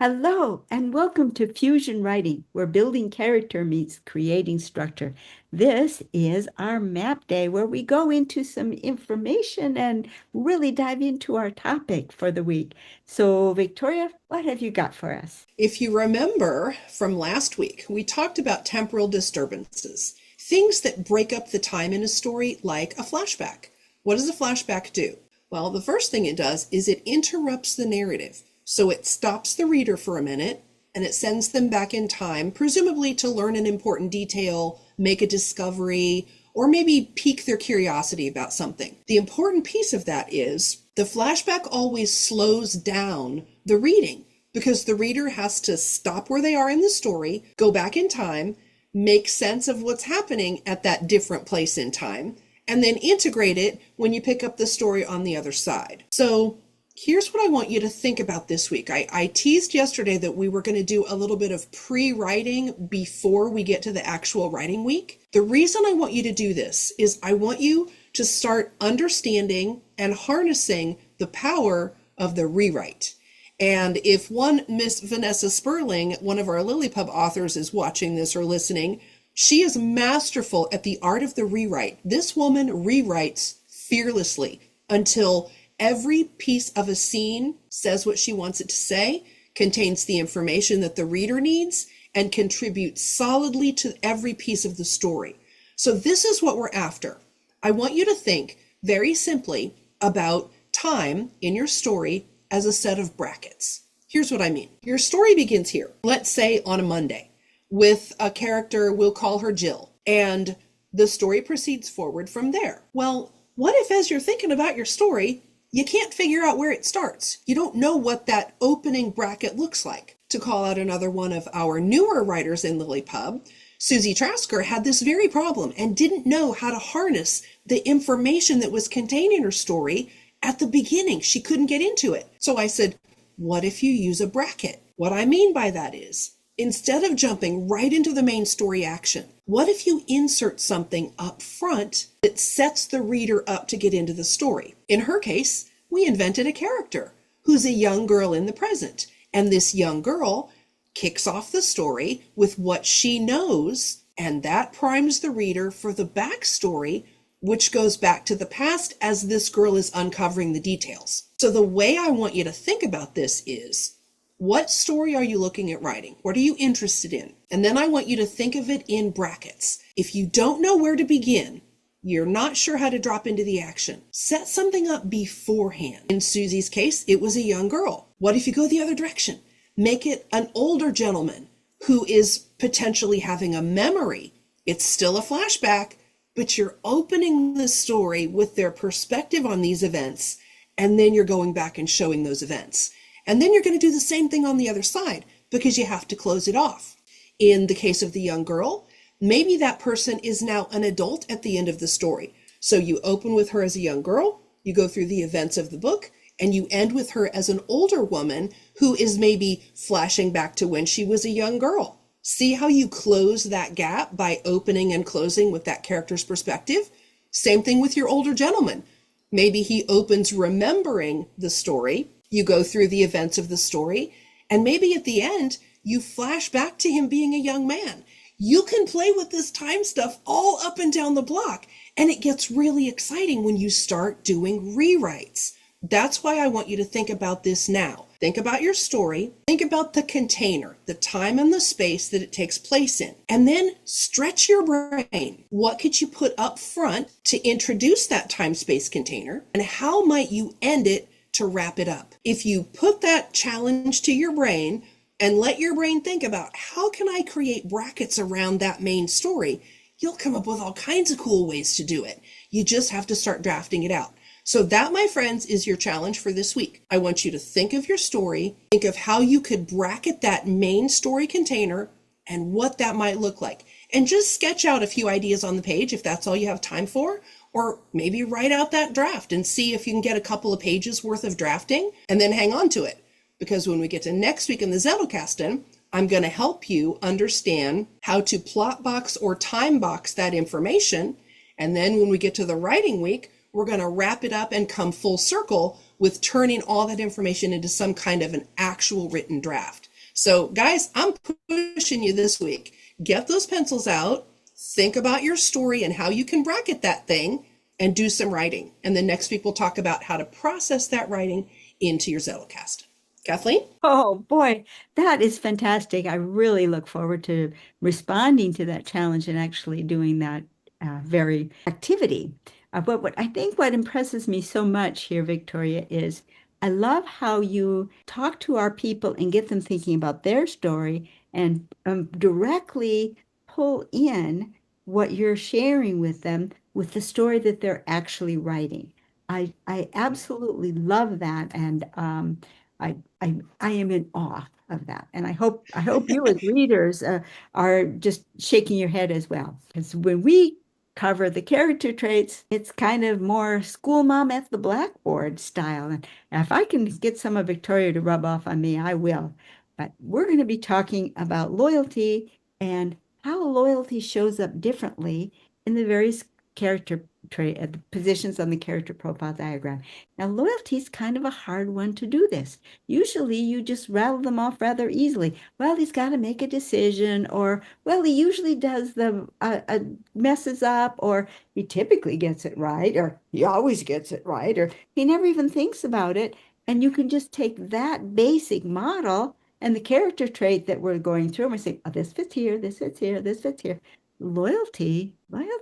Hello, and welcome to Fusion Writing, where building character meets creating structure. This is our map day where we go into some information and really dive into our topic for the week. So, Victoria, what have you got for us? If you remember from last week, we talked about temporal disturbances, things that break up the time in a story like a flashback. What does a flashback do? Well, the first thing it does is it interrupts the narrative. So it stops the reader for a minute and it sends them back in time, presumably to learn an important detail, make a discovery, or maybe pique their curiosity about something. The important piece of that is the flashback always slows down the reading, because the reader has to stop where they are in the story, go back in time, make sense of what's happening at that different place in time, and then integrate it when you pick up the story on the other side. So here's what I want you to think about this week. I teased yesterday that we were going to do a little bit of pre-writing before we get to the actual writing week. The reason I want you to do this is I want you to start understanding and harnessing the power of the rewrite. And if one Miss Vanessa Sperling, one of our LiLLiPub authors, is watching this or listening, she is masterful at the art of the rewrite. This woman rewrites fearlessly until every piece of a scene says what she wants it to say, contains the information that the reader needs, and contributes solidly to every piece of the story. So this is what we're after. I want you to think very simply about time in your story as a set of brackets. Here's what I mean. Your story begins here, let's say on a Monday, with a character, we'll call her Jill, and the story proceeds forward from there. Well, what if as you're thinking about your story, you can't figure out where it starts? You don't know what that opening bracket looks like. To call out another one of our newer writers in LiLLiPub, Susie Trasker had this very problem and didn't know how to harness the information that was contained in her story at the beginning. She couldn't get into it. So I said, what if you use a bracket? What I mean by that is, instead of jumping right into the main story action, what if you insert something up front that sets the reader up to get into the story? In her case, we invented a character who's a young girl in the present. And this young girl kicks off the story with what she knows, and that primes the reader for the backstory, which goes back to the past as this girl is uncovering the details. So the way I want you to think about this is, what story are you looking at writing? What are you interested in? And then I want you to think of it in brackets. If you don't know where to begin, you're not sure how to drop into the action, set something up beforehand. In Susie's case, it was a young girl. What if you go the other direction? Make it an older gentleman who is potentially having a memory. It's still a flashback, but you're opening the story with their perspective on these events, and then you're going back and showing those events. And then you're going to do the same thing on the other side because you have to close it off. In the case of the young girl, maybe that person is now an adult at the end of the story. So you open with her as a young girl, you go through the events of the book, and you end with her as an older woman who is maybe flashing back to when she was a young girl. See how you close that gap by opening and closing with that character's perspective? Same thing with your older gentleman. Maybe he opens remembering the story, you go through the events of the story, and maybe at the end, you flash back to him being a young man. You can play with this time stuff all up and down the block, and it gets really exciting when you start doing rewrites. That's why I want you to think about this now. Think about your story. Think about the container, the time and the space that it takes place in. And then stretch your brain. What could you put up front to introduce that time-space container? And how might you end it to wrap it up? If you put that challenge to your brain and let your brain think about how can I create brackets around that main story, you'll come up with all kinds of cool ways to do it. You just have to start drafting it out. So that, my friends, is your challenge for this week. I want you to think of your story, think of how you could bracket that main story container and what that might look like. And just sketch out a few ideas on the page if that's all you have time for, or maybe write out that draft and see if you can get a couple of pages worth of drafting and then hang on to it. Because when we get to next week in the Zettelkasten, I'm going to help you understand how to plot box or time box that information. And then when we get to the writing week, we're going to wrap it up and come full circle with turning all that information into some kind of an actual written draft. So, guys, I'm pushing you this week. Get those pencils out, think about your story and how you can bracket that thing, and do some writing. And then next week we'll talk about how to process that writing into your Zettelkasten. Kathleen? Oh boy, that is fantastic. I really look forward to responding to that challenge and actually doing that very activity. But what I think what impresses me so much here, Victoria, is I love how you talk to our people and get them thinking about their story and directly pull in what you're sharing with them with the story that they're actually writing. I absolutely love that, and I am in awe of that, and I hope you as readers are just shaking your head as well. Because when we cover the character traits, it's kind of more school mom at the blackboard style. And if I can get some of Victoria to rub off on me, I will. But we're going to be talking about loyalty and how loyalty shows up differently in the various character trait positions on the character profile diagram. Now, loyalty is kind of a hard one to do this. Usually you just rattle them off rather easily. Well, he's got to make a decision, or, well, he usually does the messes up, or he typically gets it right, or he always gets it right, or he never even thinks about it. And you can just take that basic model and the character trait that we're going through, and we say, oh, this fits here, this fits here, this fits here. Loyalty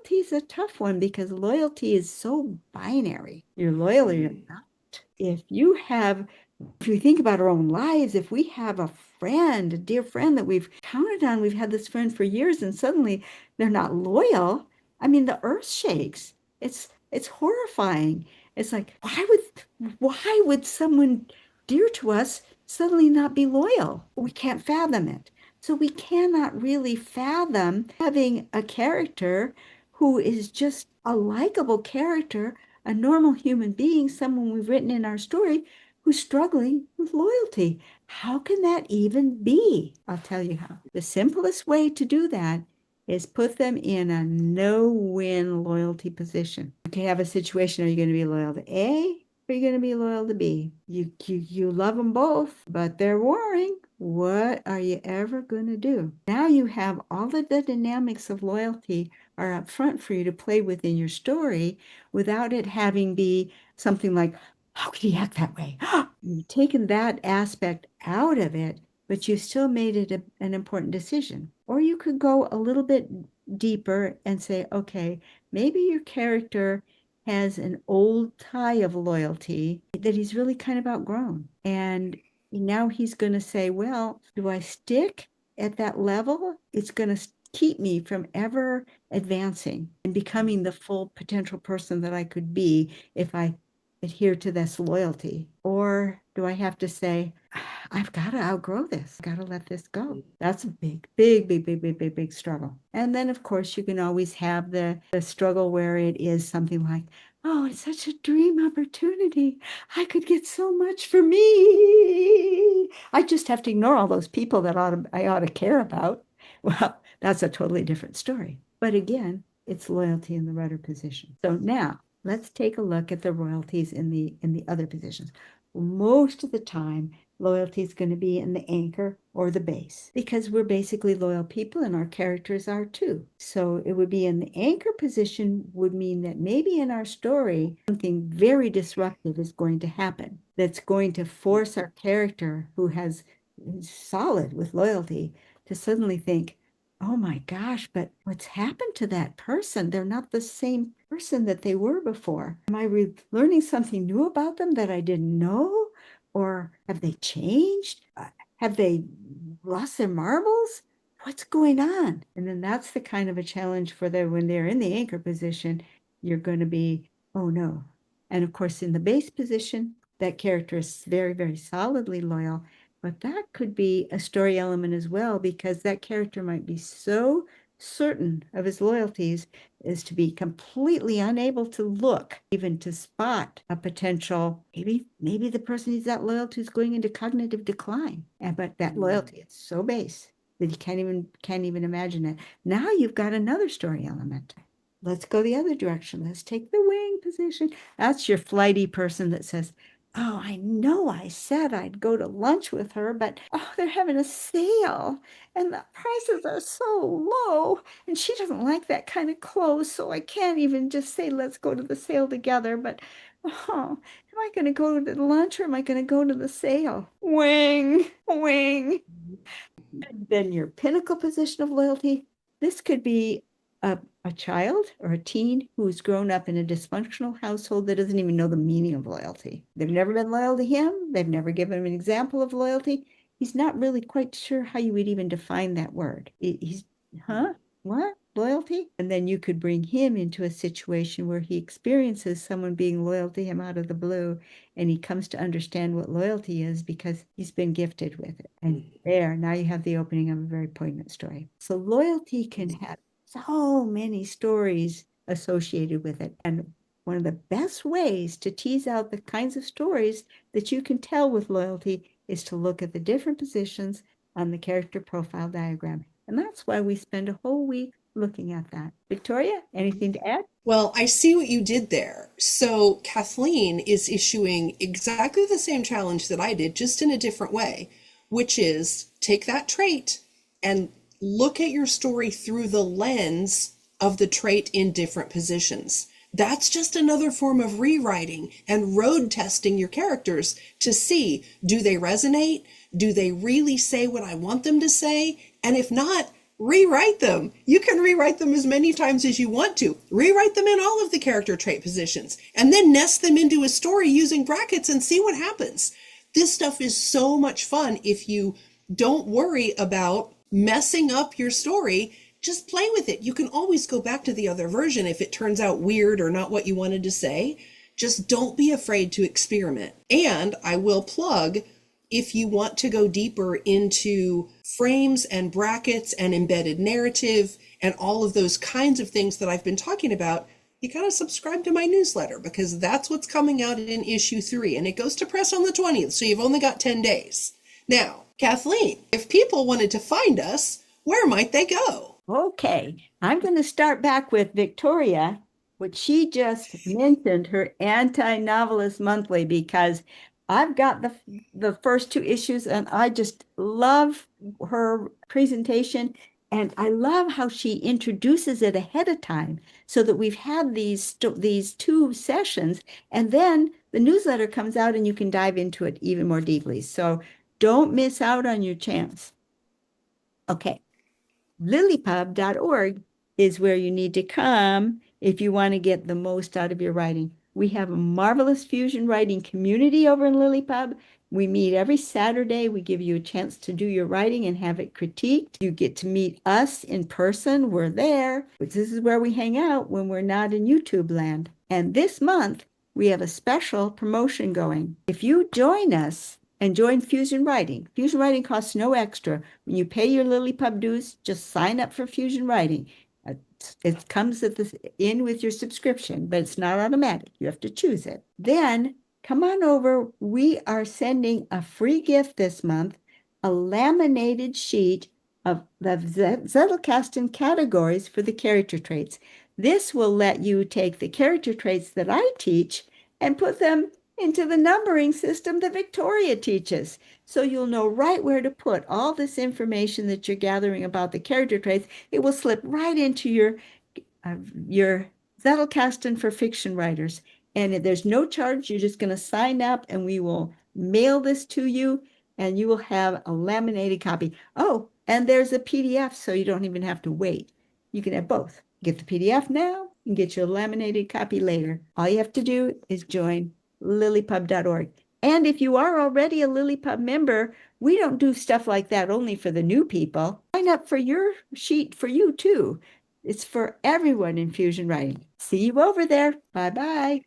is a tough one because loyalty is so binary. You're loyal or you're not. If we think about our own lives, if we have a friend, a dear friend that we've counted on, we've had this friend for years, and suddenly they're not loyal, I mean, the earth shakes. It's horrifying. It's like, why would someone dear to us suddenly not be loyal? We can't fathom it. So we cannot really fathom having a character who is just a likable character, a normal human being, someone we've written in our story who's struggling with loyalty. How can that even be? I'll tell you how. The simplest way to do that is put them in a no-win loyalty position. You can have a situation, are you going to be loyal to A? Or are you going to be loyal to B? You love them both, but they're warring. What are you ever going to do? Now you have all of the dynamics of loyalty are up front for you to play with in your story without it having be something like, how could he act that way? You've taken that aspect out of it, but you still made it an important decision. Or you could go a little bit deeper and say, okay, maybe your character has an old tie of loyalty that he's really kind of outgrown. And now he's going to say, well, do I stick at that level? It's going to keep me from ever advancing and becoming the full potential person that I could be if I adhere to this loyalty? Or do I have to say, I've got to outgrow this. I've got to let this go. That's a big struggle. And then, of course, you can always have the struggle where it is something like, oh, it's such a dream opportunity. I could get so much for me. I just have to ignore all those people that I ought to care about. Well, that's a totally different story. But again, it's loyalty in the rudder position. So now let's take a look at the royalties in the other positions. Most of the time, loyalty is going to be in the anchor or the base because we're basically loyal people and our characters are too. So it would be in the anchor position would mean that maybe in our story, something very disruptive is going to happen that's going to force our character who has solid with loyalty to suddenly think, oh my gosh, but what's happened to that person? They're not the same person that they were before. Am I learning something new about them that I didn't know? Or have they changed? Have they lost their marbles? What's going on? And then that's the kind of a challenge for them when they're in the anchor position. You're going to be, oh no. And of course, in the base position, that character is very, very solidly loyal. But that could be a story element as well, because that character might be so certain of his loyalties as to be completely unable to look, even to spot a potential, maybe the person he's that loyal to is going into cognitive decline. But that loyalty is so base that you can't even imagine it. Now you've got another story element. Let's go the other direction. Let's take the wing position. That's your flighty person that says, Oh, I know I said I'd go to lunch with her, but oh, they're having a sale and the prices are so low. And she doesn't like that kind of clothes, so I can't even just say, let's go to the sale together. But oh, am I going to go to the lunch or am I going to go to the sale? Wing, wing. And then your pinnacle position of loyalty. This could be a child or a teen who's grown up in a dysfunctional household that doesn't even know the meaning of loyalty. They've never been loyal to him. They've never given him an example of loyalty. He's not really quite sure how you would even define that word. He's, huh? What? Loyalty? And then you could bring him into a situation where he experiences someone being loyal to him out of the blue, and he comes to understand what loyalty is because he's been gifted with it. And there, now you have the opening of a very poignant story. So loyalty can have so many stories associated with it. And one of the best ways to tease out the kinds of stories that you can tell with loyalty is to look at the different positions on the character profile diagram. And that's why we spend a whole week looking at that. Victoria, anything to add? Well, I see what you did there. So Kathleen is issuing exactly the same challenge that I did, just in a different way, which is take that trait and look at your story through the lens of the trait in different positions. That's just another form of rewriting and road testing your characters to see, do they resonate? Do they really say what I want them to say? And if not, rewrite them. You can rewrite them as many times as you want to. Rewrite them in all of the character trait positions and then nest them into a story using brackets and see what happens. This stuff is so much fun if you don't worry about messing up your story. Just play with it. You can always go back to the other version if it turns out weird or not what you wanted to say. Just don't be afraid to experiment. And I will plug, if you want to go deeper into frames and brackets and embedded narrative and all of those kinds of things that I've been talking about, you got to subscribe to my newsletter because that's what's coming out in issue 3. And it goes to press on the 20th, so you've only got 10 days. Now, Kathleen, if people wanted to find us, where might they go? Okay, I'm going to start back with Victoria, which she just mentioned, her Anti-Novelist Monthly, because I've got the first 2 issues and I just love her presentation. And I love how she introduces it ahead of time so that we've had these 2 sessions and then the newsletter comes out and you can dive into it even more deeply. So don't miss out on your chance. Okay. LiLLiPub.org is where you need to come if you want to get the most out of your writing. We have a marvelous fusion writing community over in LiLLiPub. We meet every Saturday. We give you a chance to do your writing and have it critiqued. You get to meet us in person. We're there. This is where we hang out when we're not in YouTube land. And this month, we have a special promotion going. If you join us and join Fusion Writing costs no extra. When you pay your LiLLiPub dues, just sign up for Fusion Writing. It comes in with your subscription, but it's not automatic. You have to choose it. Then come on over. We are sending a free gift this month, a laminated sheet of the Zettelkasten categories for the character traits. This will let you take the character traits that I teach and put them into the numbering system that Victoria teaches. So you'll know right where to put all this information that you're gathering about the character traits. It will slip right into your Zettelkasten for fiction writers. And there's no charge. You're just going to sign up and we will mail this to you and you will have a laminated copy. Oh, and there's a PDF, so you don't even have to wait. You can have both. Get the PDF now and get your laminated copy later. All you have to do is join LiLLiPub.org. And if you are already a LiLLiPub member, we don't do stuff like that only for the new people. Sign up for your sheet for you too. It's for everyone in Fusion Writing. See you over there. Bye-bye.